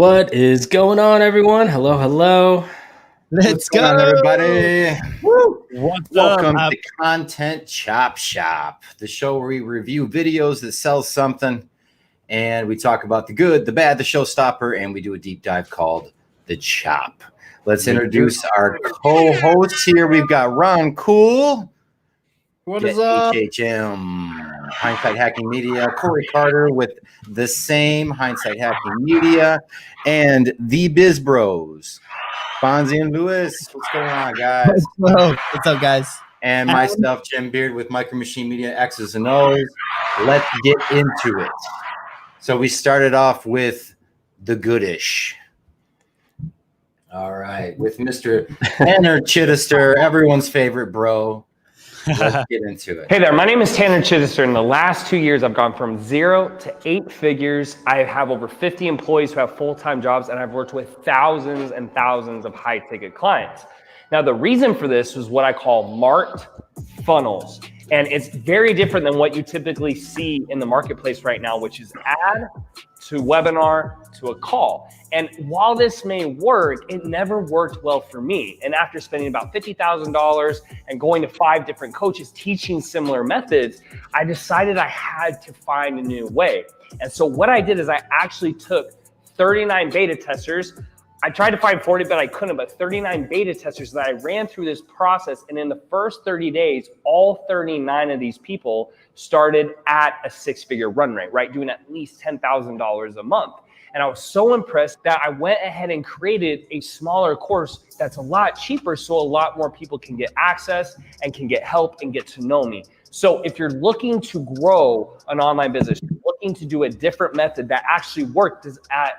What is going on, everyone? Hello, hello. Let's What's going on, everybody? Woo. What's Welcome up? to Content Chopshop, the show where we review videos that sell something, and we talk about the good, the bad, the showstopper, and we do a deep dive called The Chop. Let's introduce our co-hosts here. We've got Ron Cool. What is up? HHM, Hindsight Hacking Media, Corey Carter with the same Hindsight Hacking Media, and the Biz Bros, Fonzie and Lewis. What's going on, guys? What's up, guys? And myself, Jim Beard with Micro Machine Media, X's and O's. Let's get into it. So we started off with the goodish. All right, with Mr. Tanner Chittister, everyone's favorite bro. Let's get into it. Hey there, my name is Tanner Chittister. In the last 2 years, I've gone from 0 to 8 figures. I have over 50 employees who have full-time jobs, and I've worked with thousands and thousands of high-ticket clients. Now, the reason for this is what I call marked funnels. And it's very different than what you typically see in the marketplace right now, which is ad to webinar to a call. And while this may work, it never worked well for me. And after spending about $50,000 and going to 5 different coaches teaching similar methods, I decided I had to find a new way. And so what I did is I actually took 39 beta testers. I tried to find 40, but I couldn't, but 39 beta testers that I ran through this process. And in the first 30 days, all 39 of these people started at a 6-figure run rate, right? Doing at least $10,000 a month. And I was so impressed that I went ahead and created a smaller course that's a lot cheaper, so a lot more people can get access and can get help and get to know me. So if you're looking to grow an online business, you're looking to do a different method that actually works,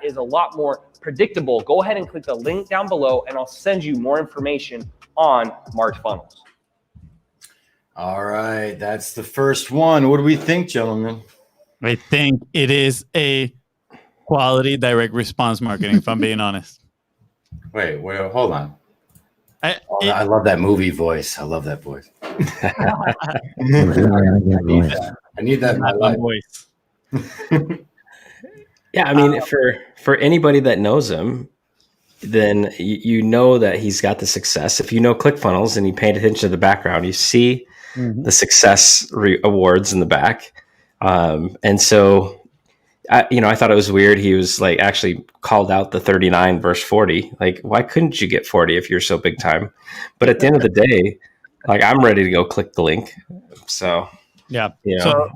is a lot more predictable, go ahead and click the link down below and I'll send you more information on marked funnels. All right, that's the first one. What do we think, gentlemen? I think it is a quality direct response marketing, if I'm being honest. Wait, hold on. I love that movie voice. I love that voice. I need that in my life. Voice. Yeah, I mean, for anybody that knows him, then you know that he's got the success. If you know ClickFunnels and you pay attention to the background, you see the success awards in the back. And so, I thought it was weird. He was like actually called out the 39 versus 40. Like, why couldn't you get 40 if you're so big time? But at the end of the day, like, I'm ready to go click the link. So, yeah. You know. So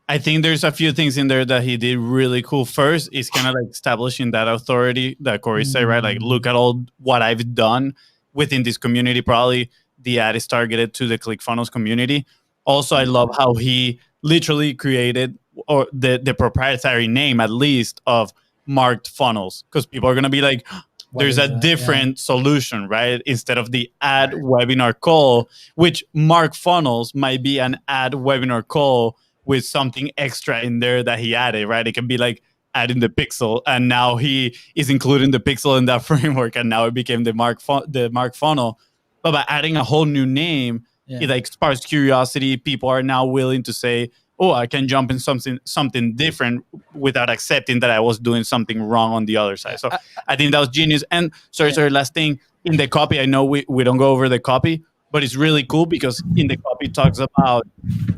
I think there's a few things in there that he did really cool. First is kind of like establishing that authority that Corey said, right? Like, look at all what I've done within this community. Probably the ad is targeted to the ClickFunnels community. Also, I love how he literally created or the proprietary name, at least, of marked funnels, because people are going to be like, there's a different solution, right? Instead of the ad webinar call, which marked funnels might be an ad webinar call with something extra in there that he added, right? It can be like adding the pixel, and now he is including the pixel in that framework, and now it became the mark funnel. But by adding a whole new name, it like sparks curiosity. People are now willing to say, oh, I can jump in something different without accepting that I was doing something wrong on the other side. So I think that was genius. And sorry, last thing, in the copy, I know we don't go over the copy, but it's really cool because in the copy it talks about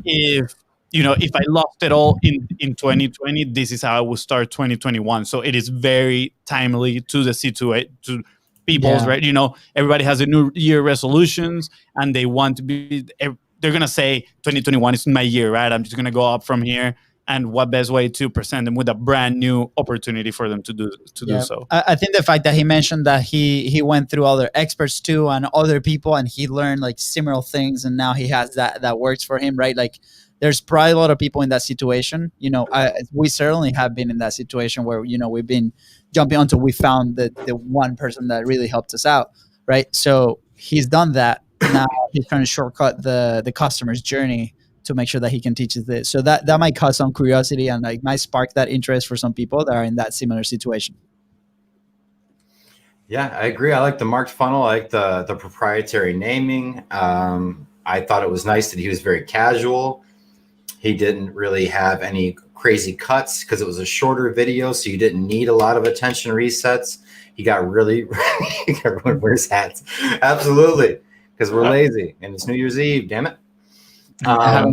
if I lost it all in 2020, this is how I will start 2021. So it is very timely to the situation, to people's, right? Everybody has a new year resolutions and they want to be, they're going to say 2021 is my year, right? I'm just going to go up from here. And what best way to present them with a brand new opportunity for them to do so. I think the fact that he mentioned that he went through other experts too and other people and he learned like similar things and now he has that works for him, right? Like there's probably a lot of people in that situation. We certainly have been in that situation where, we've been jumping until we found the one person that really helped us out, right? So he's done that. Now he's trying to shortcut the customer's journey to make sure that he can teach this. So that might cause some curiosity and like might spark that interest for some people that are in that similar situation. Yeah, I agree. I like the marked funnel. I like the proprietary naming. I thought it was nice that he was very casual. He didn't really have any crazy cuts because it was a shorter video, so you didn't need a lot of attention resets. He got really everyone wears hats. Absolutely. Because we're lazy and it's New Year's Eve, damn it. A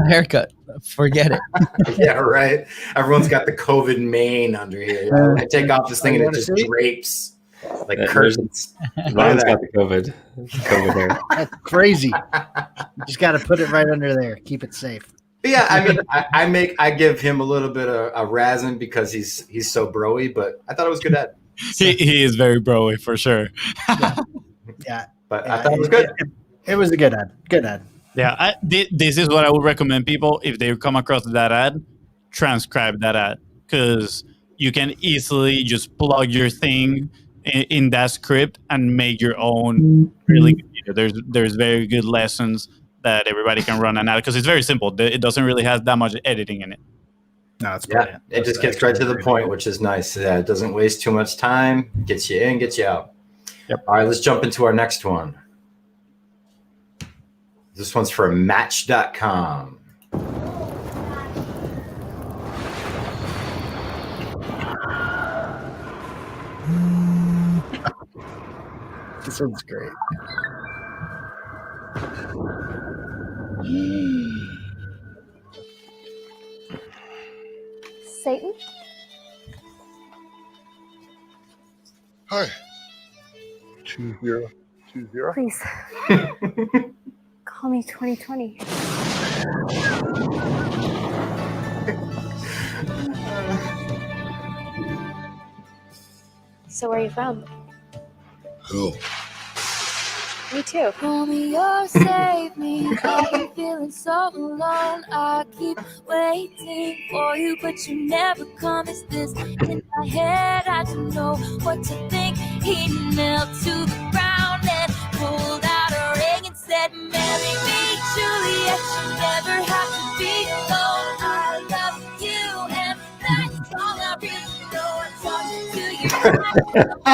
haircut. Forget it. Yeah, right. Everyone's got the COVID mane under here. I take off this thing and it just drapes like curtains. Mine's got the COVID hair. That's crazy. You just got to put it right under there. Keep it safe. But yeah, I mean, I give him a little bit of a razzing because he's so broy, but I thought it was good ad. He is very broy for sure. Yeah. But I thought it was good. It was a good ad. Good ad. Yeah, this is what I would recommend people if they come across that ad, transcribe that ad because you can easily just plug your thing in that script and make your own really good video. There's very good lessons that everybody can run an ad because it's very simple. It doesn't really have that much editing in it. No, it's brilliant. It just gets right to the point, which is nice. Yeah, it doesn't waste too much time. Gets you in, gets you out. Yep. All right, let's jump into our next one. This one's from Match.com. This one's great. Satan? Hi. 2020. Please. Call me 2020. So where are you from? Hell. Me too. Call me or save me. I'm feeling so alone. I keep waiting for you, but you never come. Is this in my head? I don't know what to think. He knelt to the ground and pulled out a ring and said, "Marry me, Juliet. You never have to be alone. I love you, and that's all I really know. I'm talking to you. I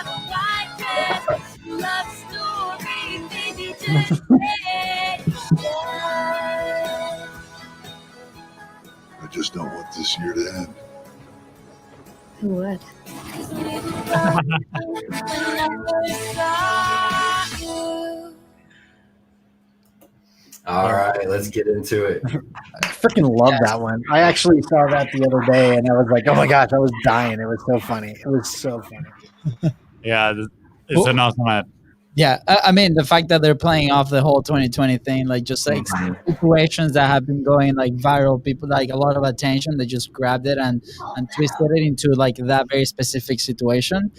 don't like this love story, baby. Just say yes." I just don't want this year to end. Who would? 'Cause we were broken when I first saw you. All right, let's get into it. I freaking love that one. I actually saw that the other day and I was like, oh my gosh, I was dying. It was so funny. It was so funny. Yeah, it's an awesome ad. Yeah, I mean the fact that they're playing off the whole 2020 thing, like just like situations that have been going like viral, people like a lot of attention. They just grabbed it and twisted it into like that very specific situation,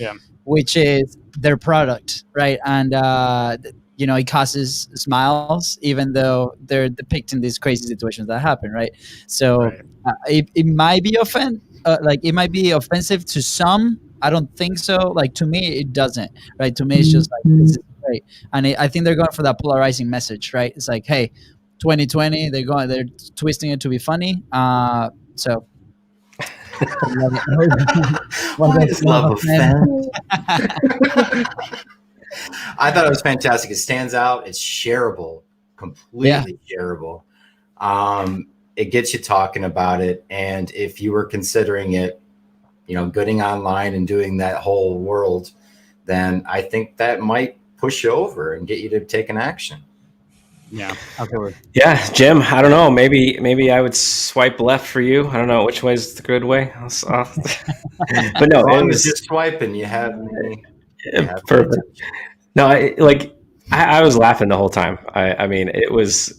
which is their product, right? And it causes smiles, even though they're depicting these crazy situations that happen, right? So it might be it might be offensive to some. I don't think so. Like to me, it doesn't. Right? To me, it's just like this is great, and I think they're going for that polarizing message. Right? It's like, hey, 2020. They're twisting it to be funny. So. Why is love offend? I thought it was fantastic. It stands out. It's shareable, completely shareable. It gets you talking about it, and if you were considering it, getting online and doing that whole world, then I think that might push you over and get you to take an action. Yeah. Yeah, Jim, I don't know. Maybe I would swipe left for you. I don't know which way is the good way. But no, As long it as was you're swiping, you have me. perfect. No, I was laughing the whole time. I mean, it was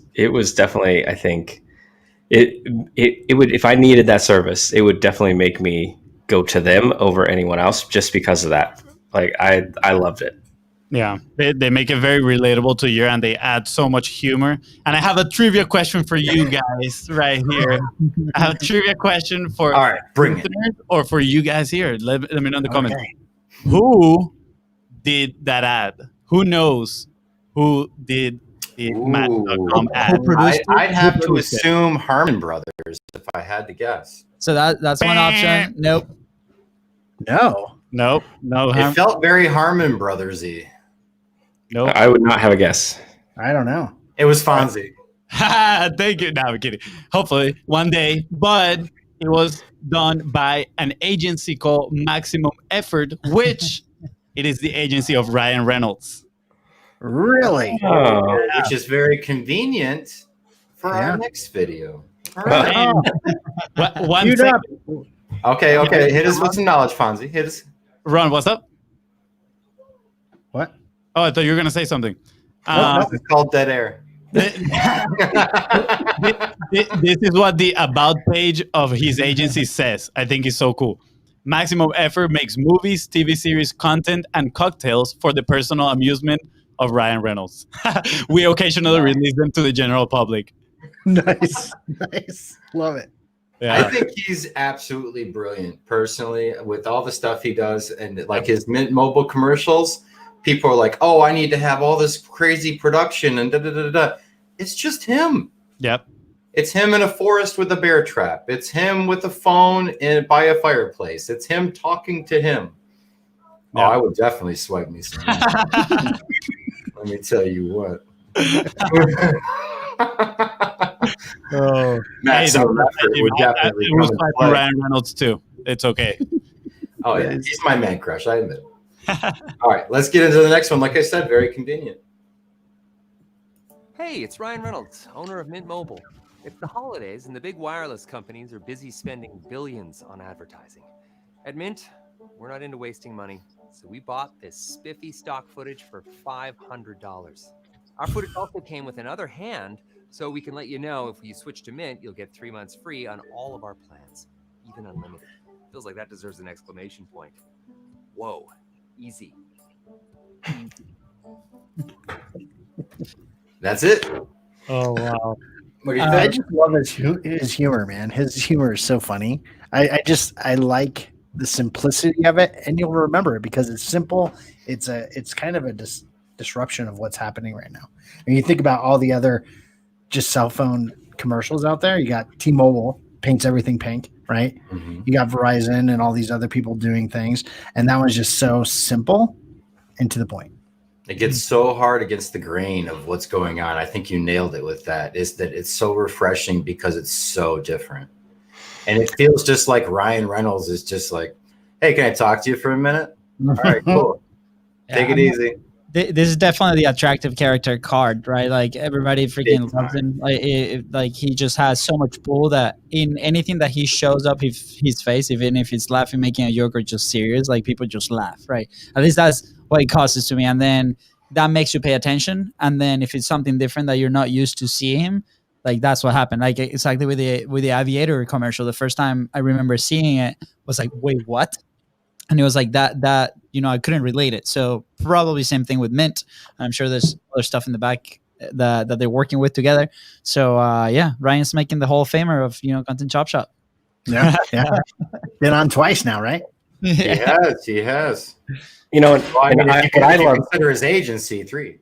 definitely, I think it would, if I needed that service, it would definitely make me go to them over anyone else just because of that. Like I loved it. Yeah, they make it very relatable to you, and they add so much humor. And I have a trivia question for you guys right here. I have a trivia question for all right, bring it, or for you guys here. Let me know in the comments. Who did that ad? Who knows who did the Match.com ad? I'd have to assume Harmon Brothers if I had to guess. So that's one option. Nope. No. It felt very Harmon Brothers-y. Nope. I would not have a guess. I don't know. It was Fonzie. Thank you. No, I'm kidding. Hopefully one day, but it was done by an agency called Maximum Effort, which it is the agency of Ryan Reynolds. Really? Which is very convenient for Yeah. our next video. All Oh. right. And one Queued second. up. Okay. Hit us with some knowledge, Fonzie. Hit us. Ron, what's up? What? Oh, I thought you were gonna say something. This is called dead air. This is what the about page of his agency says. I think it's so cool. Maximum Effort makes movies, TV series, content, and cocktails for the personal amusement of Ryan Reynolds. We occasionally release them to the general public. Nice. Love it. Yeah. I think he's absolutely brilliant personally with all the stuff he does, and like his Mint Mobile commercials. People are like, "Oh, I need to have all this crazy production and da da da da." It's just him. Yep. It's him in a forest with a bear trap. It's him with a phone by a fireplace. It's him talking to him. Yeah. Oh, I would definitely swipe me some. Let me tell you what. Oh, Maximum Effort would definitely I was come into like play. Ryan Reynolds too. It's okay. Oh yeah, he's my man crush. I admit. All right, let's get into the next one. Like I said, very convenient. Hey, it's Ryan Reynolds, owner of Mint Mobile. It's the holidays and the big wireless companies are busy spending billions on advertising. At Mint, we're not into wasting money, so we bought this spiffy stock footage for $500. Our footage also came with another hand, so we can let you know if you switch to Mint, you'll get 3 months free on all of our plans, even unlimited. Feels like that deserves an exclamation point. Whoa, easy. That's it. oh wow. What do you I think? just love his humor, man. His humor is so funny. I like the simplicity of it, and you'll remember it because it's simple. It's kind of a disruption of what's happening right now. And you think about all the other just cell phone commercials out there. You got T-Mobile paints everything pink, right? Mhm. You got Verizon and all these other people doing things, and that one's just so simple and to the point. It gets so hard against the grain of what's going on. I think you nailed it with that. Is that it's so refreshing because it's so different, and it feels just like Ryan Reynolds is just like, "Hey, can I talk to you for a minute? All right, cool. Take it easy." This is definitely the attractive character card, right? Like everybody freaking Big loves time. him. Like he just has so much pull that in anything that he shows up, if his face, even if it's laughing, making a joke, or just serious, like people just laugh, right? At least that's what it causes to me. And then that makes you pay attention. And then if it's something different that you're not used to seeing him, like that's what happened. Like exactly with the Aviator commercial. The first time I remember seeing it was like, wait, what? And it was like that I couldn't relate it. So probably same thing with Mint. I'm sure there's other stuff in the back that they're working with together. So yeah, Ryan's making the Hall of Famer of Content Chopshop. Yeah. Been on twice now, right? He has. You know, Well, I mean, if you what I can love, consider his agency 3.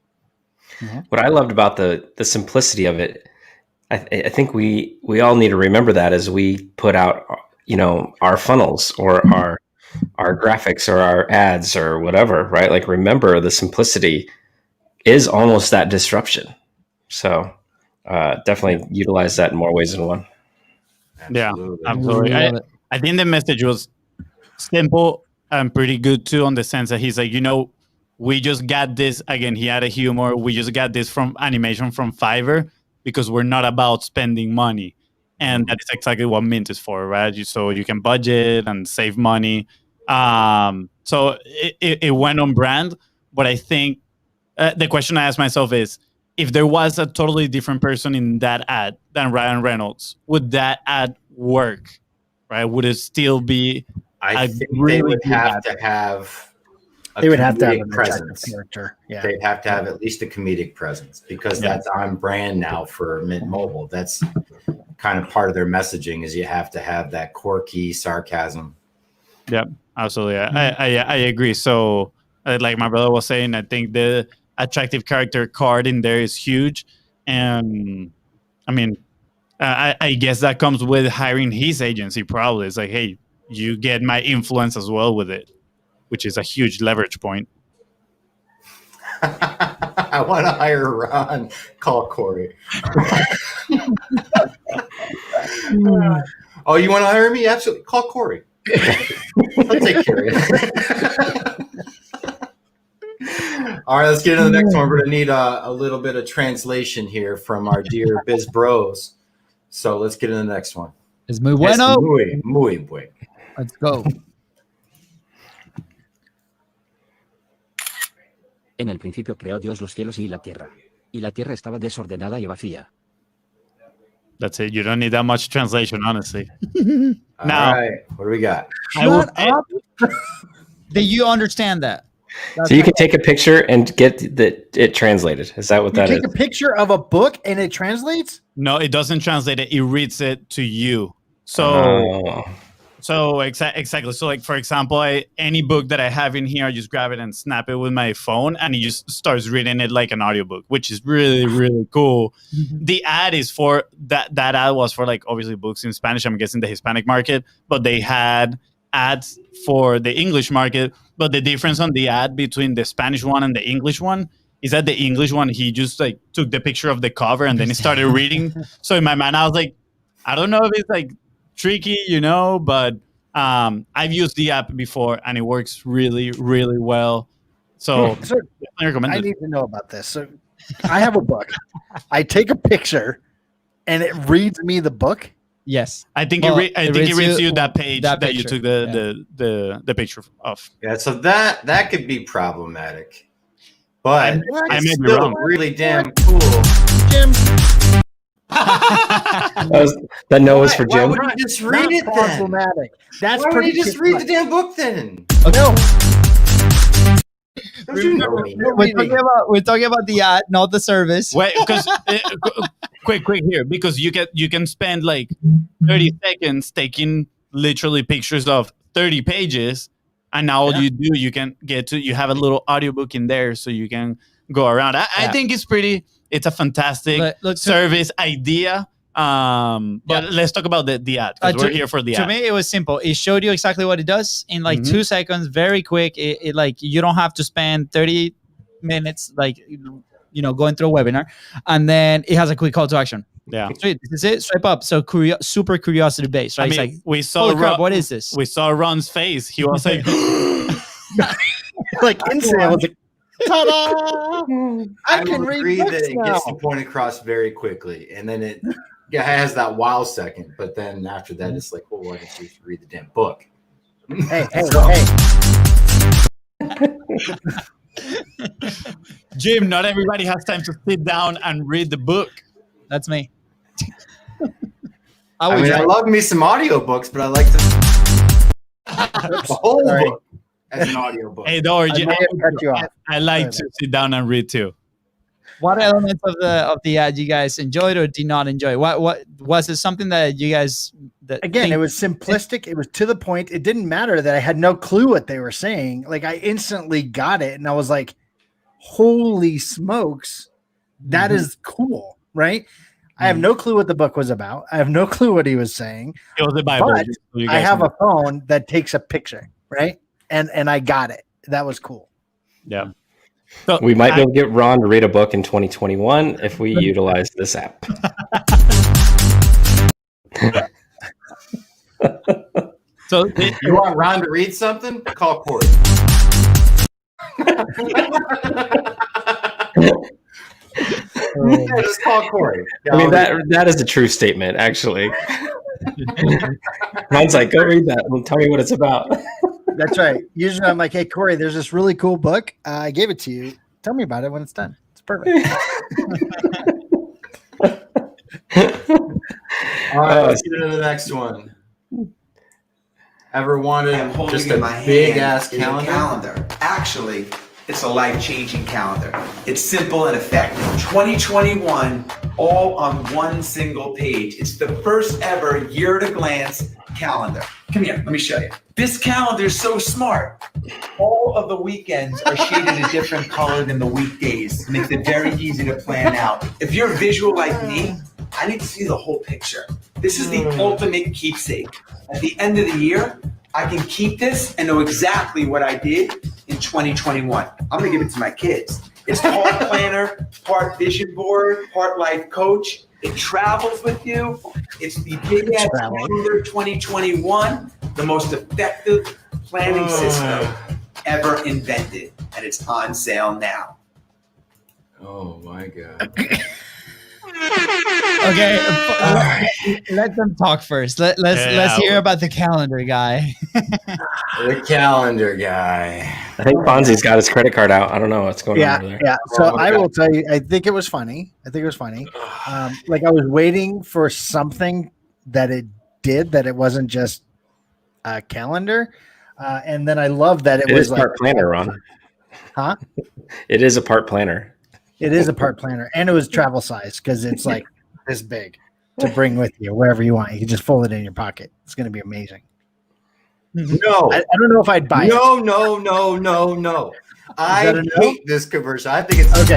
what I loved about the simplicity of it, I think we all need to remember that as we put out, our funnels or our graphics or our ads or whatever, right? Like, remember the simplicity is almost that disruption. So definitely utilize that in more ways than one. Absolutely. Yeah, absolutely. Love it. I think the message was simple and pretty good too, on the sense that he's like, we just got this. Again, he had a humor. We just got this from animation from Fiverr because we're not about spending money. And that is exactly what Mint is for, right? So you can budget and save money. So it went on brand. But I think the question I ask myself is, if there was a totally different person in that ad than Ryan Reynolds, would that ad work? Right? Would it still be? I think they really would do have that. to have a They would have to have comedic an attractive presence. character. Yeah. They'd have to have at least a comedic presence because Yeah. that's on brand now for Mint Mobile. That's kind of part of their messaging is you have to have that quirky sarcasm. Yep, absolutely. I agree. So, like my brother was saying, I think the attractive character card in there is huge, and I mean, I guess that comes with hiring his agency. Probably, it's like, hey, you get my influence as well with it, which is a huge leverage point. I want to hire Ron. Call Corey. Oh, you want to hire me? Absolutely. Call Corey. I'll take care of it. All right, let's get into the next one. We're going to need a little bit of translation here from our dear Biz Bros. So let's get into the next one. Es muy bueno. Es muy bueno. Let's go. En el principio creó Dios los cielos y la tierra estaba desordenada y vacía. That's it. You don't need that much translation, honestly. All Now, right, what do we got? Do you understand that? So you can take a picture and get it translated. Is that what that is? Take a picture of a book and it translates? No, it doesn't translate it. It reads it to you. So, exactly. So, like, for example, any book that I have in here, I just grab it and snap it with my phone, and it just starts reading it like an audiobook, which is really, really cool. The ad is for that ad was for, like, obviously books in Spanish. I'm guessing the Hispanic market, but they had ads for the English market. But the difference on the ad between the Spanish one and the English one is that the English one, he just like took the picture of the cover and then he started reading. So in my mind, I was like, I don't know if it's like tricky, but I've used the app before and it works really, really well. So I recommend I it. need to know about this. So I have a book. I take a picture and it reads me the book. Yes. I think Well, it reads you that page that you picture. took the picture of. Yeah, so that could be problematic, but I may it's be still wrong. really damn cool. Jim, That no is for Why Jim. would you just read not it then? problematic. That's Why would pretty you just read the damn book then? No. Don't you know me? We're talking about the ad, not the service. Wait, because quick here, because you can spend like 30 seconds taking literally pictures of 30 pages, and now all you do, you have a little audiobook in there, so you can go around. I think it's a fantastic service idea. But let's talk about the ad, because we're here for the ad. To me, it was simple. It showed you exactly what it does in like 2 seconds, very quick. It like you don't have to spend 30 minutes like going through a webinar, and then it has a quick call to action. Yeah, sweet. This is it. Swipe up. So super curiosity based, right? I mean, it's like we saw holy crap, what is this? We saw Ron's face. He was like, like instantly, I was like, ta-da! I can agree read that books it now. gets the point across very quickly, and then it has that wow second. But then after that, it's like, well, why don't you just read the damn book? Hey. Jim, not everybody has time to sit down and read the book. That's me. I love me some audiobooks, but I like the whole book as an audiobook. Hey, don't worry, I like Sorry. to sit down and read too. What elements of the ad you guys enjoyed or did not enjoy? What was it something that you guys It was simplistic. It was to the point. It didn't matter that I had no clue what they were saying. Like I instantly got it, and I was like, "Holy smokes, that is cool!" Right? I have no clue what the book was about. I have no clue what he was saying. It was the Bible. But I have a phone that takes a picture, right? And I got it. That was cool. Yeah. So we might be able to get Ron to read a book in 2021 if we utilize this app. So you want Ron to read something? Call Corey. Just call Corey. I mean, that is a true statement, actually. Ron's like, go read that and tell me what it's about. That's right. Usually I'm like, hey, Corey, there's this really cool book. I gave it to you. Tell me about it when it's done. It's perfect. All right, let's get into the next one. Ever wanted just a big ass calendar? Actually, it's a life-changing calendar. It's simple and effective. 2021, all on one single page. It's the first ever year-at-a-glance calendar. Come here, let me show you. This calendar is so smart. All of the weekends are shaded a different color than the weekdays. It makes it very easy to plan out. If you're visual like me, I need to see the whole picture. This is the ultimate keepsake. At the end of the year, I can keep this and know exactly what I did in 2021. I'm gonna give it to my kids. It's part planner, part vision board, part life coach. It travels with you. It's the Big Ass Calendar 2021, the most effective planning system ever invented, and it's on sale now. Oh my God. Okay, let them talk first. Let's hear about the calendar guy. The calendar guy. I think Fonzie's got his credit card out. I don't know what's going on over there. Yeah. So I will tell you, I think it was funny. Like I was waiting for something that it did, that it wasn't just a calendar. And then I love that it was is part planner, Ron. Huh? It is a part planner. It is a part planner, and it was travel size because it's like this big to bring with you wherever you want. You can just fold it in your pocket. It's going to be amazing. No, I don't know if I'd buy it. No. I hate this commercial. I think it's okay.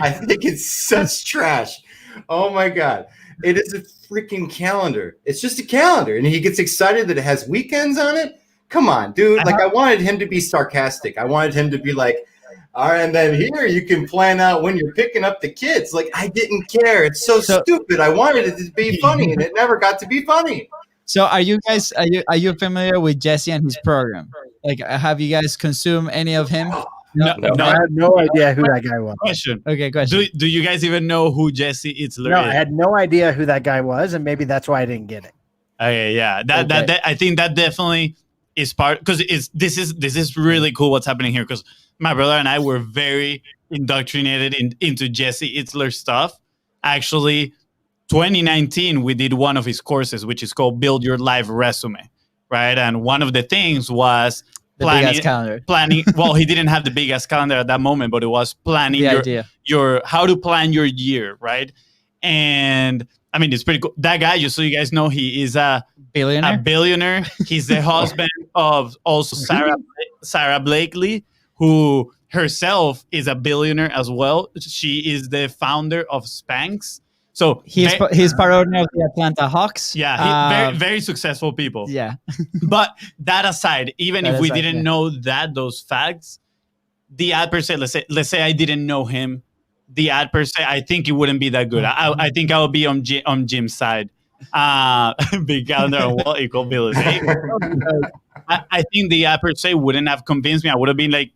I think it's such trash. Oh my God. It is a freaking calendar. It's just a calendar. And he gets excited that it has weekends on it. Come on, dude. Like, I wanted him to be sarcastic. I wanted him to be like, all right, and then here you can plan out when you're picking up the kids. Like, I didn't care. It's so stupid. I wanted it to be funny, and it never got to be funny. So are you guys, are you familiar with Jesse and his program? Like, have you guys consumed any of him? No. I had no idea who that guy was. Question. Okay, question. Do you guys even know who Jesse Itzler No, is? I had no idea who that guy was, and maybe that's why I didn't get it. Okay, yeah. That I think that definitely is part, because this is really cool what's happening here, because my brother and I were very indoctrinated into Jesse Itzler stuff. Actually, 2019 we did one of his courses, which is called Build Your Life Resume, right? And one of the things was the big-ass calendar. Planning. Well, he didn't have the big-ass calendar at that moment, but it was planning your how to plan your year, right? And I mean, it's pretty cool. That guy, just so you guys know, he is a billionaire. He's the husband of also Sarah Blakely, who herself is a billionaire as well. She is the founder of Spanx. So he's part owner of the Atlanta Hawks. Yeah, very, very successful people. Yeah. But that aside, even if we didn't know those facts, the ad per se, let's say I didn't know him, the ad per se, I think it wouldn't be that good. I think I would be on Jim's side. Big calendar on wall equal ability. I think the ad per se wouldn't have convinced me. I would have been like,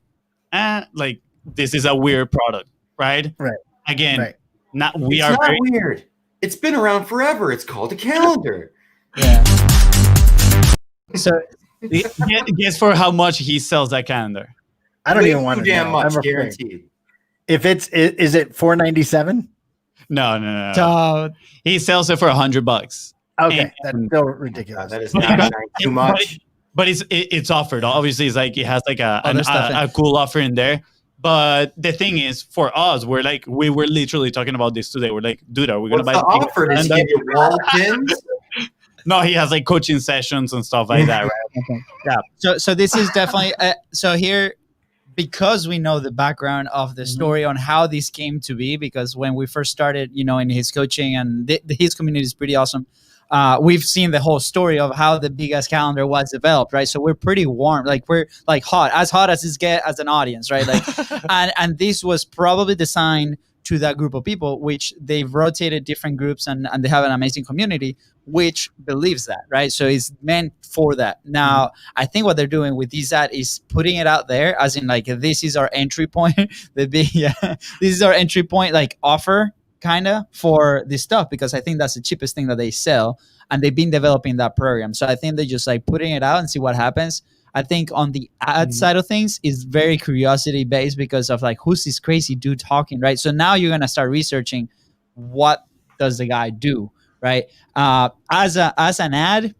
this is a weird product, right? Right. Again, right. It's not weird. It's been around forever. It's called a calendar. Yeah. So guess for how much he sells that calendar. I don't even want to damn know. much, I'm guaranteed. If is it $4.97? No. So he sells it for $100. Okay, that's still ridiculous. That is not too much. But it's offered. Obviously, it's like it has like a cool offer in there. But the thing is, for us, we were literally talking about this today. We're like, dude, are we gonna buy the offer? Does he give you wall pins? No, he has like coaching sessions and stuff like that, right? Okay. Yeah. So this is definitely so here, because we know the background of the story on how this came to be. Because when we first started, in his coaching, and his community is pretty awesome. We've seen the whole story of how the Big Ass Calendar was developed, right? So we're pretty warm, like we're like hot as it gets as an audience, right? Like, and this was probably designed to that group of people, which they've rotated different groups, and they have an amazing community which believes that, right? So it's meant for that. Now, I think what they're doing with this ad is putting it out there, as in like, this is our entry point. This is our entry point, like offer, kind of, for this stuff, because I think that's the cheapest thing that they sell, and they've been developing that program. So I think they're just like putting it out and see what happens. I think on the ad side of things is very curiosity based, because of like, who's this crazy dude talking, right? So now you're gonna start researching, what does the guy do, right? As an ad,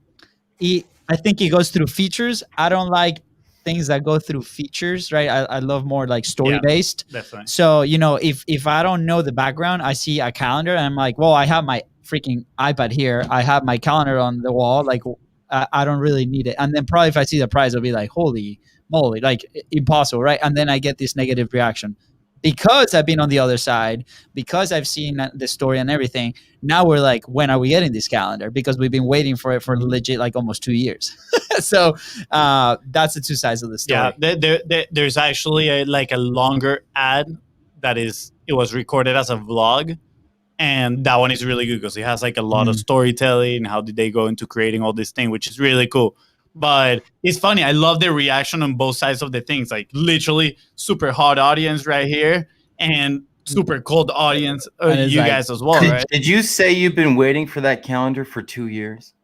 I think it goes through features. I don't like things that go through features, right? I love more like story based. Definitely. So if I don't know the background, I see a calendar and I'm like, well, I have my freaking iPad here, I have my calendar on the wall, like I don't really need it. And then probably if I see the price, I'll be like, holy moly, like impossible, right? And then I get this negative reaction. because I've been on the other side, because I've seen the story and everything. Now we're like, when are we getting this calendar? Because we've been waiting for it for legit like almost 2 years. So that's the two sides of the story. Yeah, there's actually like a longer ad it was recorded as a vlog, and that one is really good because it has like a lot of storytelling. How did they go into creating all this thing, which is really cool. But it's funny. I love the reaction on both sides of the things. Like literally super hot audience right here and super cold audience. You guys as well, right? Did you say you've been waiting for that calendar for 2 years?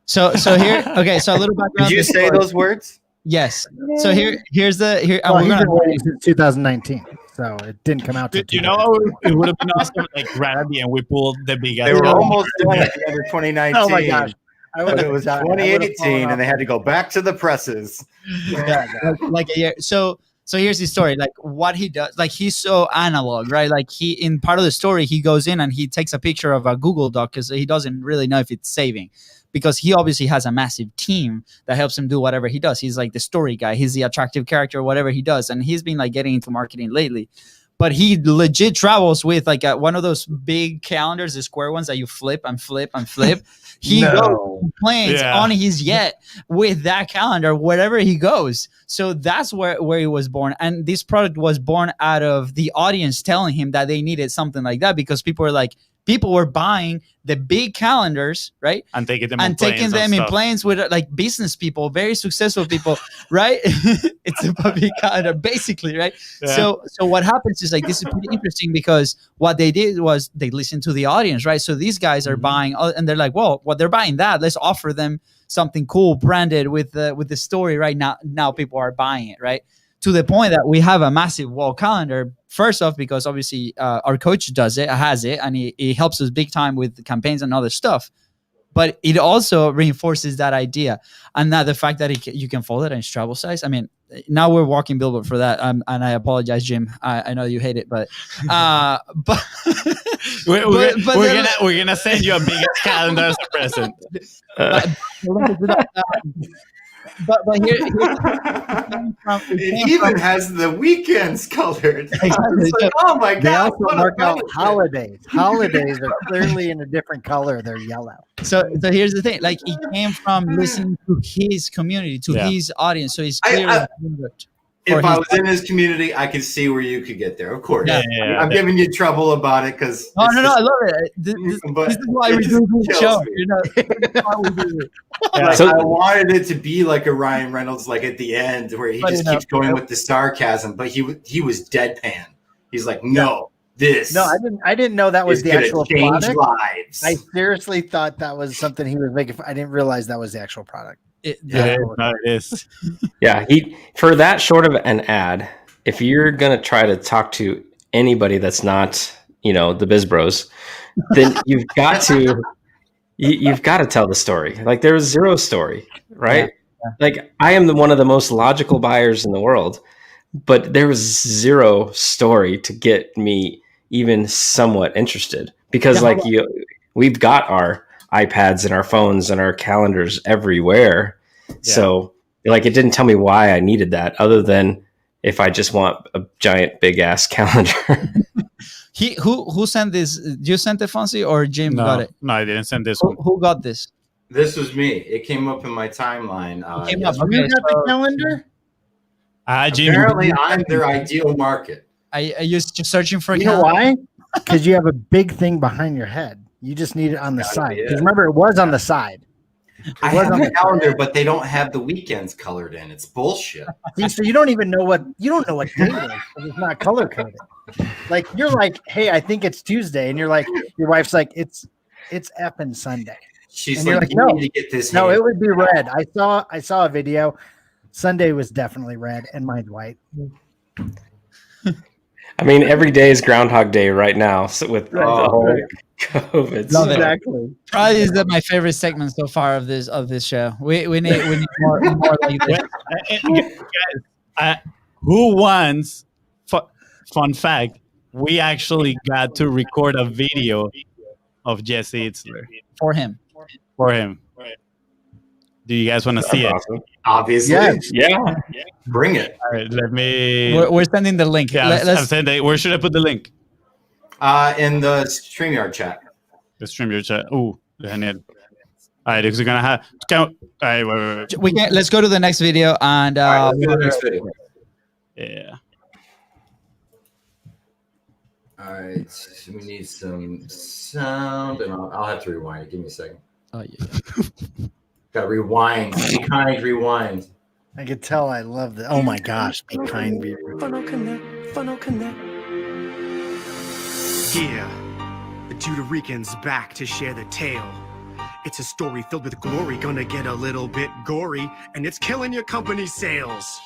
So here, okay. So a little background. Did you say those words? Yes. So here's the here. Well, he's been waiting since 2019. So it didn't come out. You know, it would have been awesome. Like right at the end, we pulled the big. They were almost done at the end of 2019. Oh my gosh! But it was 2018, and they had to go back to the presses. Yeah, like a year. So here's the story. Like what he does, like he's so analog, right? Like he, in part of the story, he goes in and he takes a picture of a Google Doc because he doesn't really know if it's saving, because he obviously has a massive team that helps him do whatever he does. He's like the story guy. He's the attractive character, whatever he does. And he's been like getting into marketing lately. But he legit travels with like one of those big calendars, the square ones that you flip and flip and flip. He goes planes on his jet with that calendar wherever he goes. So that's where he was born. And this product was born out of the audience telling him that they needed something like that, because people were buying the big calendars, right? And taking them in planes with like business people, very successful people, right? It's a big calendar, basically, right? Yeah. So what happens is like, this is pretty interesting, because what they did was they listened to the audience, right? So these guys are buying, and they're like, well, they're buying that. Let's offer them something cool, branded with the story. Right now people are buying it, right? To the point that we have a massive wall calendar. First off, because obviously our coach has it, and he helps us big time with campaigns and other stuff. But it also reinforces that idea, and that the fact that you can fold it in travel size. I mean, now we're walking billboard for that, and I apologize, Jim. I know you hate it, but we're gonna send you a big calendar as a present. But here it even has the weekends colored. Exactly. Like, oh my god! They also mark out holidays. Holidays are clearly in a different color. They're yellow. So here's the thing. Like, he came from listening to his community, to his audience. So he's clearly if I was in his community, I could see where you could get there. Of course, I'm giving you trouble about it because no, I love it. This is why we do the show. You know, so I wanted it to be like a Ryan Reynolds, like at the end where he just keeps going with the sarcasm, but he was deadpan. He's like, no, this. No, I didn't know that was the actual product. Lives. I seriously thought that was something he was making. I didn't realize that was the actual product. It is. Yeah, for that short of an ad, if you're gonna try to talk to anybody that's not, the Biz Bros, then you've got to tell the story. Like, there was zero story, right? Yeah. Like, I am one of the most logical buyers in the world, but there was zero story to get me even somewhat interested, because we've got our iPads and our phones and our calendars everywhere. Yeah. So like, it didn't tell me why I needed that, other than if I just want a giant big ass calendar. Who sent this? You sent it, Fonzie, or Jim got it? No, I didn't send this one. Who got this? This was me. It came up in my timeline. You got the calendar? Jim. Apparently, I'm their ideal market. Are you just searching for a calendar? You know why? Because you have a big thing behind your head. You just need it on the side. Because remember, it was on the side. I have a calendar, but they don't have the weekends colored in. It's bullshit. See, so you don't know what day it is. It's not color coded. Like, you're like, hey, I think it's Tuesday, and you're like, your wife's like, it's effing Sunday. She's like, you need to get this. No, it would be red. I saw a video. Sunday was definitely red, and mine's white. I mean, every day is Groundhog Day right now, so with the whole COVID. Love exactly. Probably is my favorite segment so far of this show. We need more like this. Guys, who wants? Fun fact: we actually got to record a video of Jesse Itzler for him. Do you guys want to see it? Awesome. Obviously. Yes. Yeah. Bring it. All right, let me. We're sending the link. Yeah, I'm sending. Where should I put the link? In the StreamYard chat. The stream your chat. Oh, genial. All right, because we're gonna have. All right, wait. We can. Let's go to the next video and. All right, let's do the next video. Yeah. All right, so we need some sound, and I'll have to rewind it. Give me a second. Oh yeah. Got to rewind. Be kind, rewind. I could tell I love the. Oh my gosh, be kind, be rude. Funnel Connect, Funnel Connect. Yeah, the Puerto Ricans back to share the tale. It's a story filled with glory, gonna get a little bit gory, and it's killing your company's sales.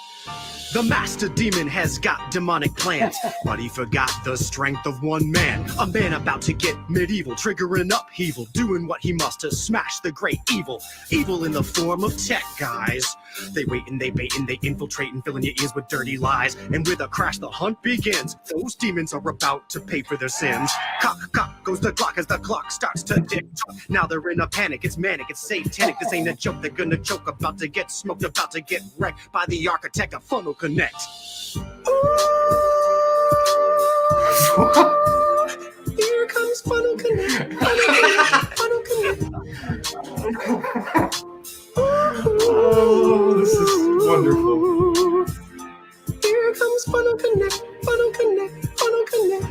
The master demon has got demonic plans, but he forgot the strength of one man. A man about to get medieval, triggering upheaval, doing what he must to smash the great evil. Evil in the form of tech guys. They wait and they bait and they infiltrate and filling your ears with dirty lies. And with a crash, the hunt begins. Those demons are about to pay for their sins. Cock, cock goes the clock as the clock starts to tick. Now they're in a panic, it's manic, it's satanic. This ain't a joke, they're gonna choke, about to get smoked, about to get wrecked by the architect of Funnel Connect. Here comes Funnel Connect, Funnel Connect, Funnel Connect. Oh, this is wonderful. Here comes Funnel Connect, Funnel Connect, Funnel Connect.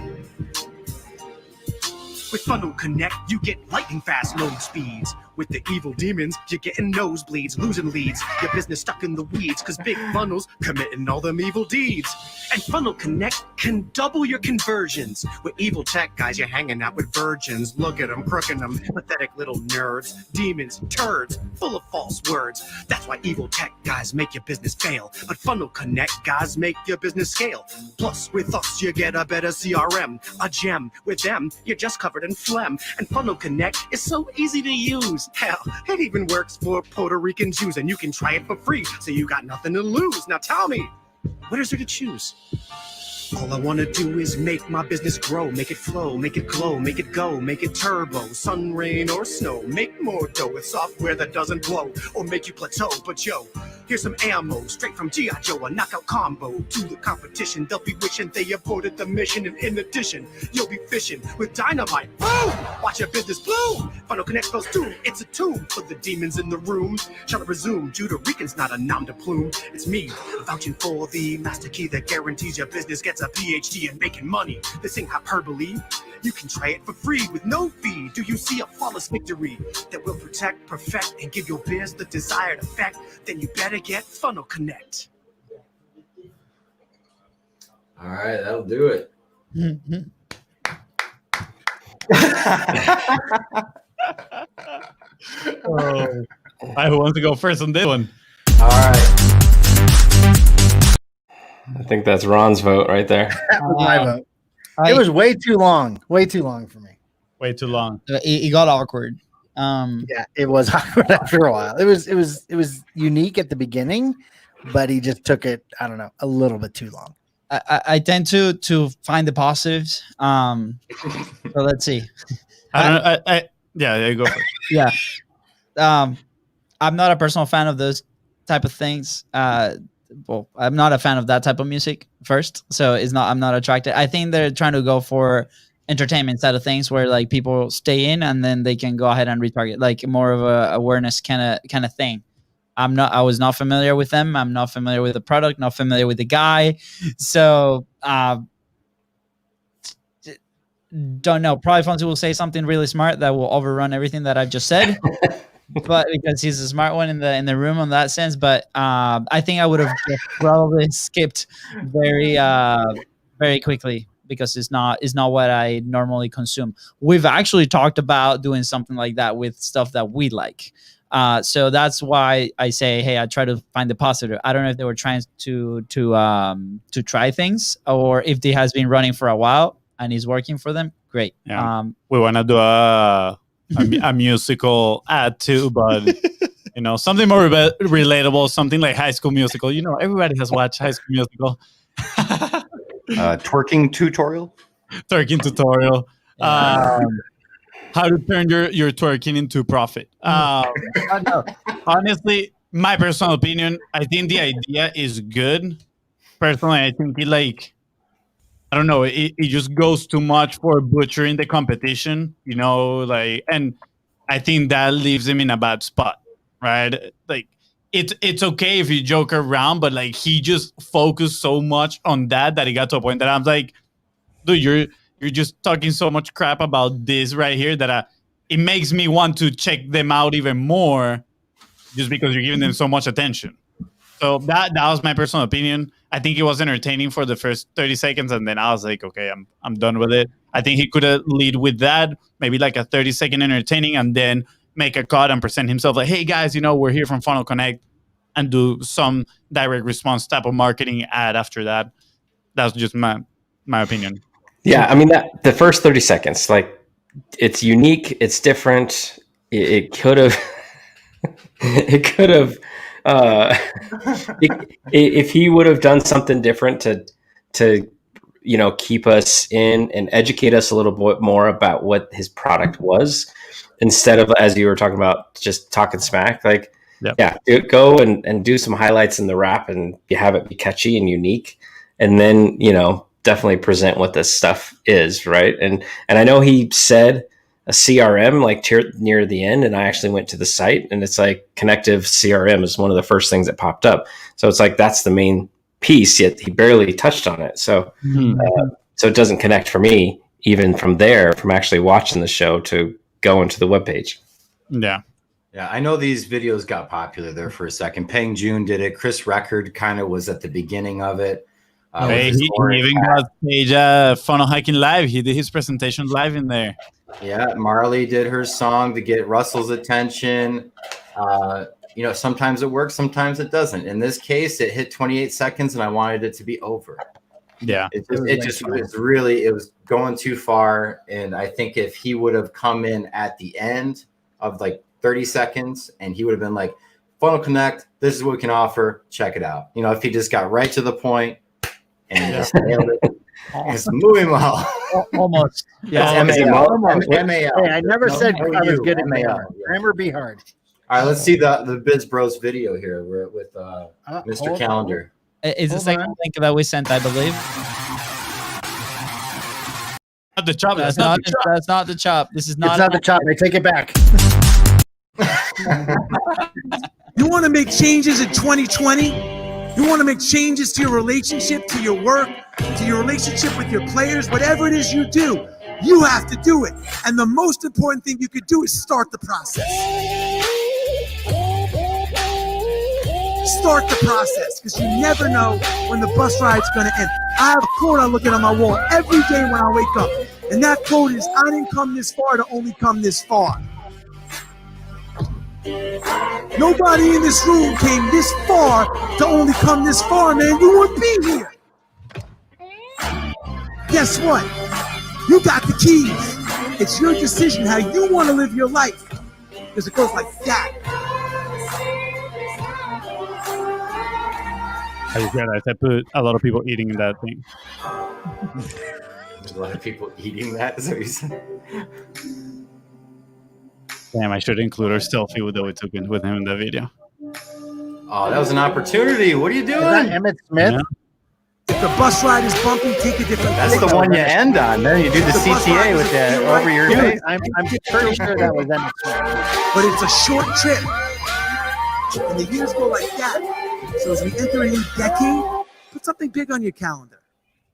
With Funnel Connect, you get lightning fast load speeds. With the evil demons, you're getting nosebleeds, losing leads. Your business stuck in the weeds, cause big funnels committing all them evil deeds. And Funnel Connect can double your conversions. With evil tech guys, you're hanging out with virgins. Look at them, crooking them, pathetic little nerds. Demons, turds, full of false words. That's why evil tech guys make your business fail. But Funnel Connect guys make your business scale. Plus, with us, you get a better CRM, a gem. With them, you're just covered in phlegm. And Funnel Connect is so easy to use. Hell, it even works for Puerto Rican Jews, and you can try it for free, so you got nothing to lose. Now tell me, what is there to choose? All I want to do is make my business grow, make it flow, make it glow, make it go, make it turbo, sun, rain, or snow. Make more dough with software that doesn't blow or make you plateau. But yo, here's some ammo straight from G.I. Joe, a knockout combo to the competition. They'll be wishing they aborted the mission, and in addition, you'll be fishing with dynamite. Boom! Watch your business bloom. Funnel Connect goes doom. It's a tomb for the demons in the room. Shall I resume? Puerto Rican's not a nom de plume. It's me vouching for the master key that guarantees your business gets a PhD in making money. This ain't hyperbole. You can try it for free with no fee. Do you see a flawless victory that will protect, perfect, and give your biz the desired effect? Then you better get Funnel Connect. All right, that'll do it. Who wants to go first on this one? All right. I think that's Ron's vote right there. That was my vote. It was way too long for me. Way too long. It got awkward. Yeah, it was awkward after a while. It was unique at the beginning, but he just took it, I don't know, a little bit too long. I tend to find the positives. So let's see. I don't know. Yeah, you go first. Yeah. I'm not a personal fan of those type of things. Well, I'm not a fan of that type of music first, so I'm not attracted. I think they're trying to go for entertainment side of things, where like people stay in and then they can go ahead and retarget, like more of a awareness kind of thing. I was not familiar with them. I'm not familiar with the product, not familiar with the guy, so don't know. Probably Fonzie will say something really smart that will overrun everything that I've just said. But because he's a smart one in the room on that sense, but I think I would have probably skipped very quickly because it's not what I normally consume. We've actually talked about doing something like that with stuff that we like, so that's why I say, hey, I try to find the positive. I don't know if they were trying to try things, or if it has been running for a while and is working for them. Great. Yeah. We want to do a musical ad too, but something more relatable, something like High School Musical. Everybody has watched High School Musical. Twerking tutorial. How to turn your twerking into profit. Honestly, my personal opinion, I think the idea is good. Personally, I think I don't know, it just goes too much for butchering the competition, and I think that leaves him in a bad spot, right? Like it's okay if you joke around, but like he just focused so much on that he got to a point that I'm like, dude, you're just talking so much crap about this right here that it makes me want to check them out even more just because you're giving them so much attention. So that was my personal opinion. I think it was entertaining for the first 30 seconds, and then I was like, okay, I'm done with it. I think he could have lead with that, maybe like a 30-second entertaining, and then make a cut and present himself like, hey guys, we're here from Funnel Connect, and do some direct response type of marketing ad after that. That's just my opinion. Yeah, I mean that the first 30 seconds, like it's unique, it's different. It could have, it could have, if he would have done something different to keep us in and educate us a little bit more about what his product was, instead of, as you were talking about, just talking smack. Like, go and do some highlights in the rap, and you have it be catchy and unique, and then definitely present what this stuff is, right? And I know he said a CRM like near the end, and I actually went to the site, and it's like connective CRM is one of the first things that popped up. So it's like that's the main piece, yet he barely touched on it. So so it doesn't connect for me even from there, from actually watching the show to going to the webpage. Yeah, I know these videos got popular there for a second. Peng Joon did it. Chris Record kind of was at the beginning of it. He even got page Funnel Hiking Live. He did his presentation live in there. Yeah, Marley did her song to get Russell's attention. Sometimes it works, sometimes it doesn't. In this case, it hit 28 seconds, and I wanted it to be over. Yeah, it was going too far. And I think if he would have come in at the end of like 30 seconds, and he would have been like, Funnel Connect, this is what we can offer, check it out. If he just got right to the point and just nailed it. It's moving well. Almost. Yeah. MAL. Hey, I never said I was good at MAL. Grammar be hard. All right, let's see the Biz Bros video here. We're with Mr. Calendar. Is the second link that we sent, I believe. Not the chop. That's not the chop. This is not. It's not the chop. I take it back. You want to make changes in 2020? You want to make changes to your relationship, to your work, to your relationship with your players, whatever it is you do, you have to do it. And the most important thing you could do is start the process. Start the process, because you never know when the bus ride's going to end. I have a quote I'm looking on my wall every day when I wake up. And that quote is, I didn't come this far to only come this far. Nobody in this room came this far to only come this far, man. You wouldn't be here. Guess what? You got the keys. It's your decision how you want to live your life. Because it goes like that. I just realized I put a lot of people eating in that thing. There's a lot of people eating that. Is that what you said? Damn, I should include our selfie that we took with him in the video. Oh, that was an opportunity. What are you doing? Is that Emmett Smith? Yeah. If the bus ride is bumpy, take a different That's the one you end on. Then you do the CTA with the over your face. I'm pretty sure that was Emmett Smith. But it's a short trip. And the years go like that. So as we enter a new decade, put something big on your calendar.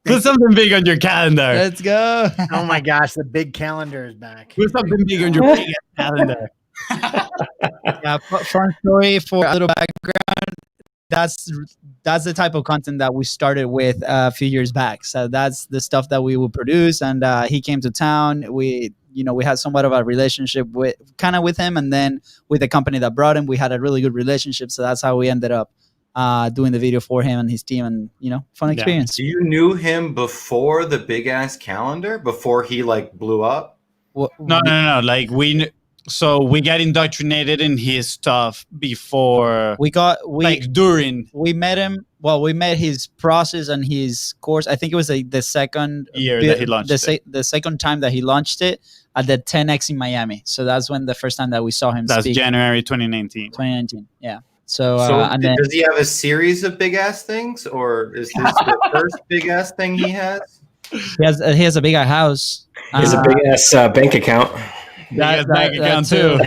Put something big on your calendar. Let's go. Oh my gosh, the big calendar is back. Put something big on your big calendar. Yeah, fun story for a little background. That's the type of content that we started with a few years back. So that's the stuff that we would produce. And he came to town. We had somewhat of a relationship with him, and then with the company that brought him, we had a really good relationship. So that's how we ended up doing the video for him and his team, and fun experience. So you knew him before the big ass calendar, before he like blew up? No. Like so we got indoctrinated in his stuff before. During we met him. Well, we met his process and his course. I think it was the second year that he launched the second time that he launched it at the 10X in Miami. So that's when the first time that we saw him. That's speak. January 2019. 2019, yeah. So, So and then does he have a series of big ass things, or is this the first big ass thing he has? he has a big house. He has a big ass bank account. That bank account too.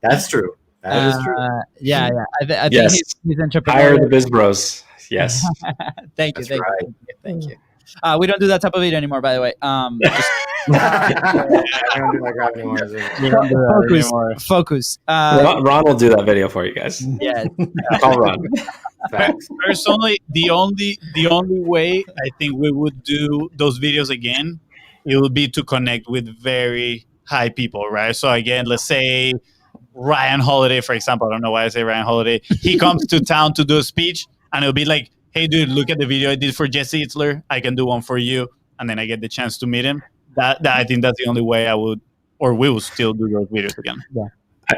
That's true. That is true. Yeah. I think Yes. he's Hire entrepreneurial. the Biz Bros. Yes. Thank you. That's right. Thank you. We don't do that type of video anymore, by the way. Just I don't do my grab anymore. is it? focus. Ron will do that video for you guys. Yeah. Call Ron. Facts. Personally, the only way I think we would do those videos again, it would be to connect with very high people, right? So again, let's say Ryan Holiday, for example. I don't know why I say Ryan Holiday. He comes to town to do a speech, and it'll be like, "Hey, dude, look at the video I did for Jesse Itzler. I can do one for you." And then I get the chance to meet him. That I think that's the only way I would, or we will still do those videos again. Yeah.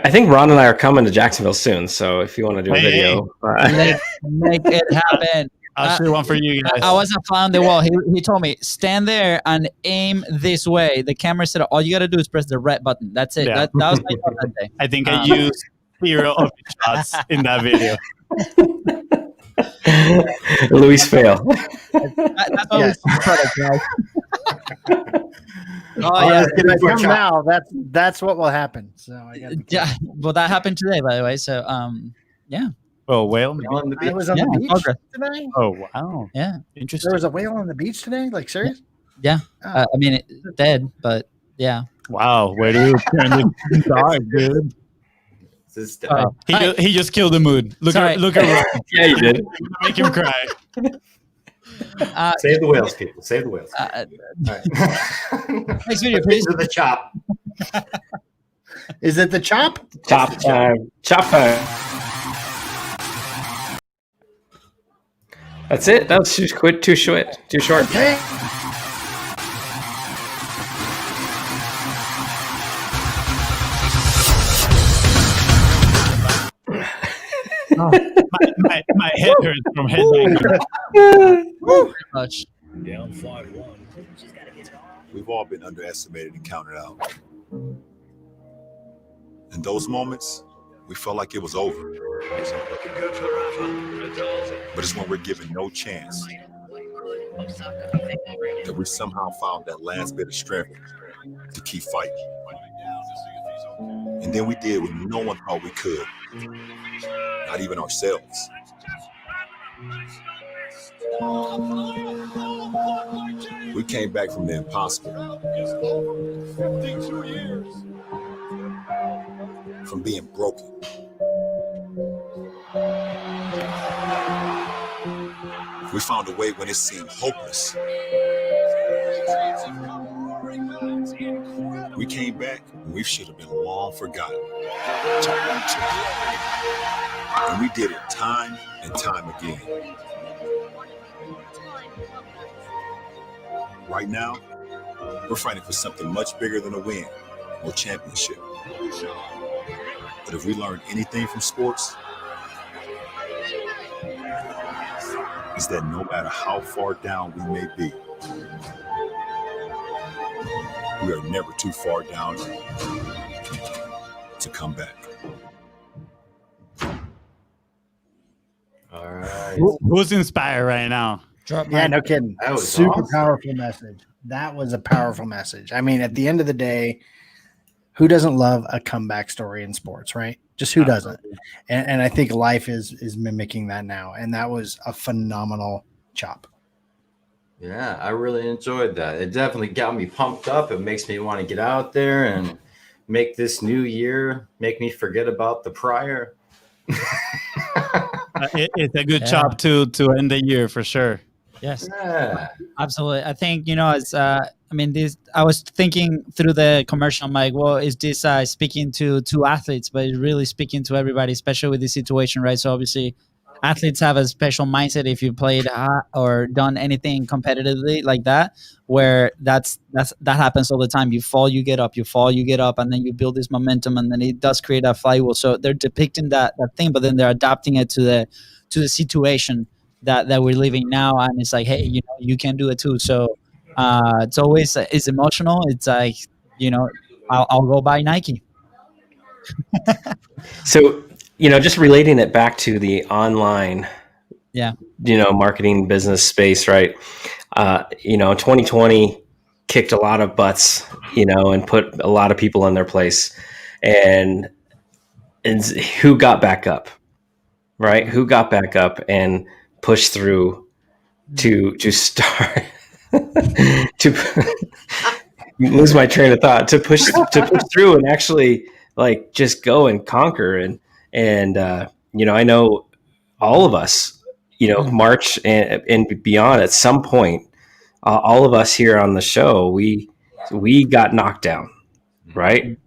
I think Ron and I are coming to Jacksonville soon. So if you want to do a video, Make it happen. I'll shoot one for you guys. I was a fly on the wall. He told me, stand there and aim this way. The camera said, all you got to do is press the red button. That's it. Yeah. That was my job that day. I think I used 0 of the shots in that video. Luis fail. That's what we product, guys. Oh yeah, if I come now, that's what will happen. So I got. Yeah, well, that happened today, by the way. So, yeah. Oh, whale. I was on the beach okay. today. Oh, wow. Yeah. Interesting. There was a whale on the beach today. Like serious? Yeah. Oh. I mean, it's dead, but yeah. Wow. Where do you turn this dark, dude? He just killed the mood. Look at Ron. Yeah, you did. Make him cry. Save the whales, people. Save the whales. Next video, please. To the chop. Is it the chop? Chop time. Chop time. That's it. That was too short. Too short. Okay. My head hurts from headbanging. Very much. Down 5-1. We've all been underestimated and counted out. In those moments, we felt like it was over. But it's when we're given no chance that we somehow found that last bit of strength to keep fighting. And then we did what no one thought we could, not even ourselves. We came back from the impossible. 52 years. From being broken. We found a way when it seemed hopeless. We came back when we should have been long forgotten. And we did it time and time again. Right now, we're fighting for something much bigger than a win or championship. But if we learned anything from sports, is that no matter how far down we may be, we are never too far down to come back. All right. Who's inspired right now? Yeah, no kidding. That was super awesome. powerful message. That was a powerful message. I mean, at the end of the day, who doesn't love a comeback story in sports, right? Just who doesn't? And I think life is mimicking that now. And that was a phenomenal chop. Yeah, I really enjoyed that. It definitely got me pumped up. It makes me want to get out there and make this new year, make me forget about the prior. It's a good chop to end the year for sure. Yes, Yeah. absolutely. I think, as I was thinking through the commercial, I'm like, well, is this speaking to athletes, but it's really speaking to everybody, especially with this situation, right? So obviously athletes have a special mindset if you played or done anything competitively like that, where that happens all the time. You fall, you get up, you fall, you get up, and then you build this momentum, and then it does create a flywheel. So they're depicting that thing, but then they're adapting it to the situation that we're living now, and it's like, hey, you can do it too. So it's always it's emotional. It's like, I'll go buy Nike. So just relating it back to the online, marketing business space, right? 2020 kicked a lot of butts, and put a lot of people in their place, and who got back up, right? Who got back up and pushed through to start to lose my train of thought, to push through and actually like just go and conquer. And I know all of us, March and beyond, at some point, all of us here on the show, we got knocked down, right?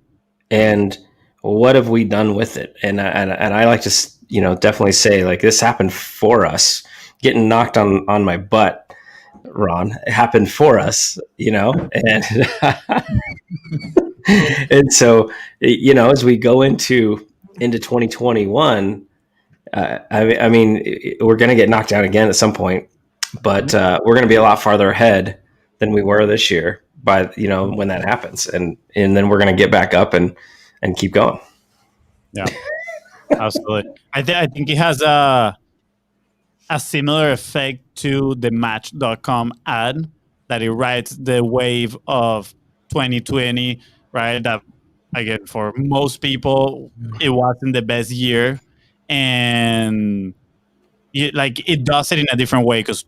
And what have we done with it? And I like to, definitely say, like, this happened for us. Getting knocked on my butt, Ron, it happened for us, and and so, as we go into 2021, I mean, we're going to get knocked down again at some point, but we're going to be a lot farther ahead than we were this year by, when that happens. And then we're going to get back up and keep going. Yeah, absolutely. I think it has a similar effect to the Match.com ad that it rides the wave of 2020, right? That, again, for most people, it wasn't the best year. And it does it in a different way, because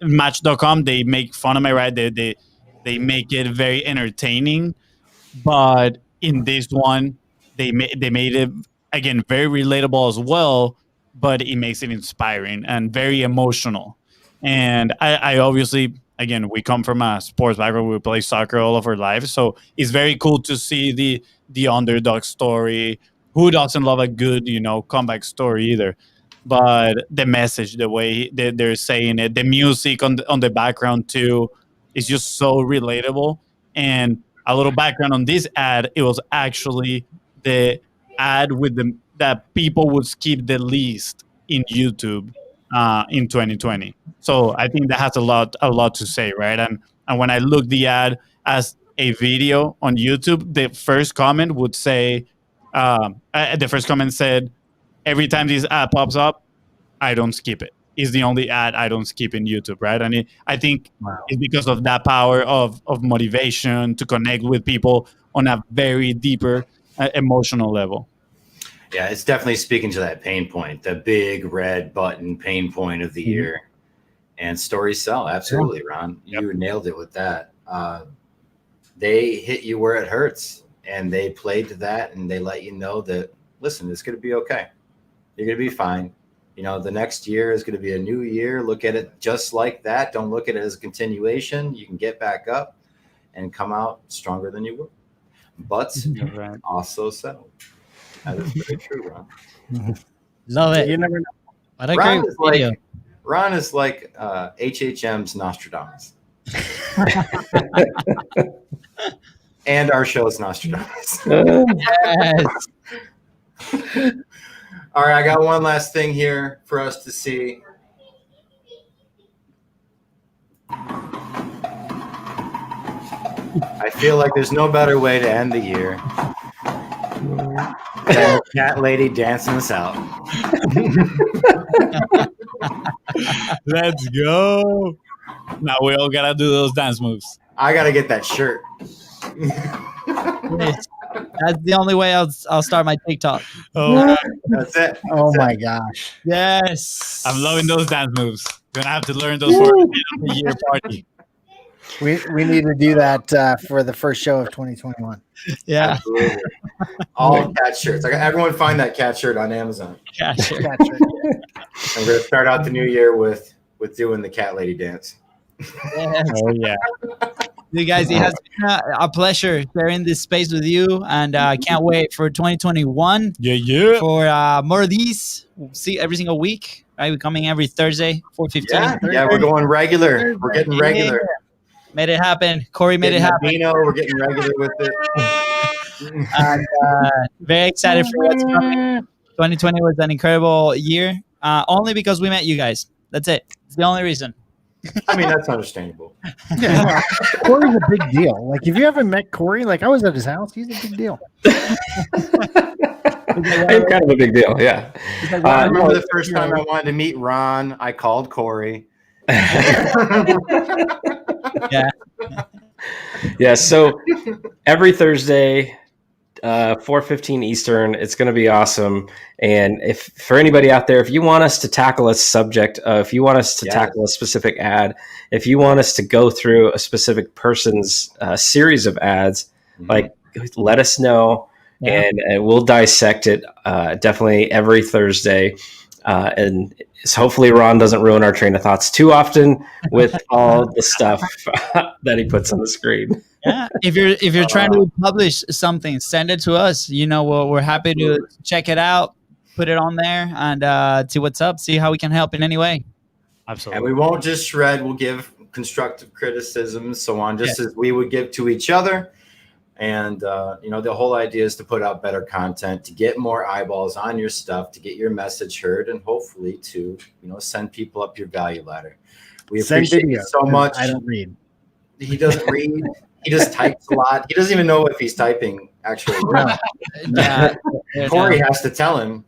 Match.com, they make fun of me, right? They make it very entertaining, but in this one, they made it, again, very relatable as well, but it makes it inspiring and very emotional. And I obviously, again, we come from a sports background. We play soccer all of our lives, so it's very cool to see the underdog story. Who doesn't love a good, comeback story either? But the message, the way they're saying it, the music on the background too, is just so relatable. And a little background on this ad: it was actually the ad with that people would skip the least in YouTube in 2020. So I think that has a lot to say, right? And when I look the ad as a video on YouTube, the first comment would say, the first comment said, every time this ad pops up, I don't skip it. It's the only ad I don't skip in YouTube, right? And I think it's because of that power of motivation to connect with people on a very deeper emotional level. Yeah, it's definitely speaking to that pain point, the big red button pain point of the year. And stories sell. Absolutely, Ron. You nailed it with that. They hit you where it hurts, and they played to that, and they let you know that, listen, it's going to be okay. You're going to be fine. The next year is going to be a new year. Look at it just like that. Don't look at it as a continuation. You can get back up and come out stronger than you were. But also so. That is very true, Ron. Love it. You never know. What a great video. Ron is like HHM's Nostradamus. And our show is Nostradamus. Yes. All right, I got one last thing here for us to see. I feel like there's no better way to end the year than a cat lady dancing us out. Let's go. Now we all gotta do those dance moves. I gotta get that shirt. That's the only way I'll start my TikTok. Oh, that's it. Oh my gosh. Yes. I'm loving those dance moves. Gonna have to learn those for the year party. We need to do that for the first show of 2021. Yeah. Absolutely. All cat shirts. Everyone find that cat shirt on Amazon. Cat shirt. Cat shirt. I'm gonna start out the new year with doing the cat lady dance. Yes. Oh yeah. You guys, it has been a pleasure sharing this space with you, and I can't wait for 2021. Yeah. For more of these, we'll see every single week. Right, we're coming every Thursday, 4:15. Yeah, we're going regular. We're getting regular. Yeah. Made it happen. Corey made it happen. We're getting regular with it. And very excited for what's coming. 2020 was an incredible year, only because we met you guys. That's it. It's the only reason. I mean, that's understandable. Yeah. Corey's a big deal. Like, if you haven't met Corey, like, I was at his house. He's a big deal. I'm kind of a big deal. Yeah. I remember the first time I wanted to meet Ron, I called Corey. Yeah. Yeah. So every Thursday, 4:15 Eastern, it's going to be awesome. And if for anybody out there, if you want us to tackle a subject, if you want us to tackle a specific ad, if you want us to go through a specific person's series of ads, like let us know, and we'll dissect it definitely every Thursday. And hopefully Ron doesn't ruin our train of thoughts too often with all the stuff that he puts on the screen. Yeah, if you're trying to publish something, send it to us. We're happy to check it out, put it on there, and see what's up. See how we can help in any way. Absolutely. And we won't just shred. We'll give constructive criticism, so on, just as we would give to each other. And the whole idea is to put out better content, to get more eyeballs on your stuff, to get your message heard, and hopefully to send people up your value ladder. We appreciate it so much. I don't read. He doesn't read. He just types a lot. He doesn't even know if he's typing actually. Corey has to tell him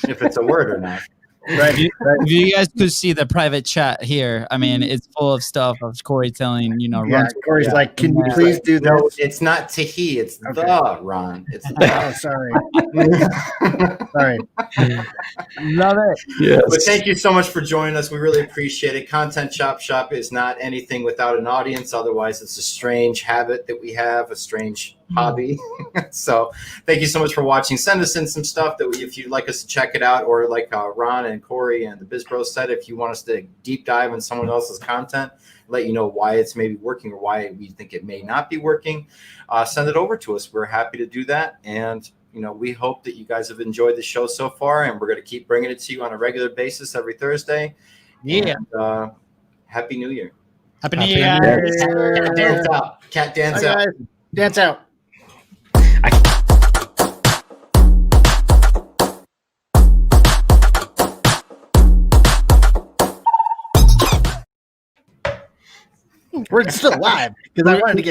if it's a word or not. Right. If you guys could see the private chat here, I mean, it's full of stuff of Corey telling, Ron. Corey's like, can you please do this? No, it's not to he, it's the Ron. It's oh, sorry. Sorry. Love it. Yes. But thank you so much for joining us. We really appreciate it. Content Chopshop is not anything without an audience. Otherwise, it's a strange habit that we have, a strange hobby. So thank you so much for watching. Send us in some stuff that if you'd like us to check it out, or like Ron and Corey and the Biz Bros said, if you want us to deep dive in someone else's content, let you know why it's maybe working or why we think it may not be working, send it over to us. We're happy to do that. And we hope that you guys have enjoyed the show so far, and we're going to keep bringing it to you on a regular basis every Thursday. Yeah. And, Happy New Year. Happy New Year. Cat dance out. Cat dance out. Guys, dance out. We're still live because I wanted to get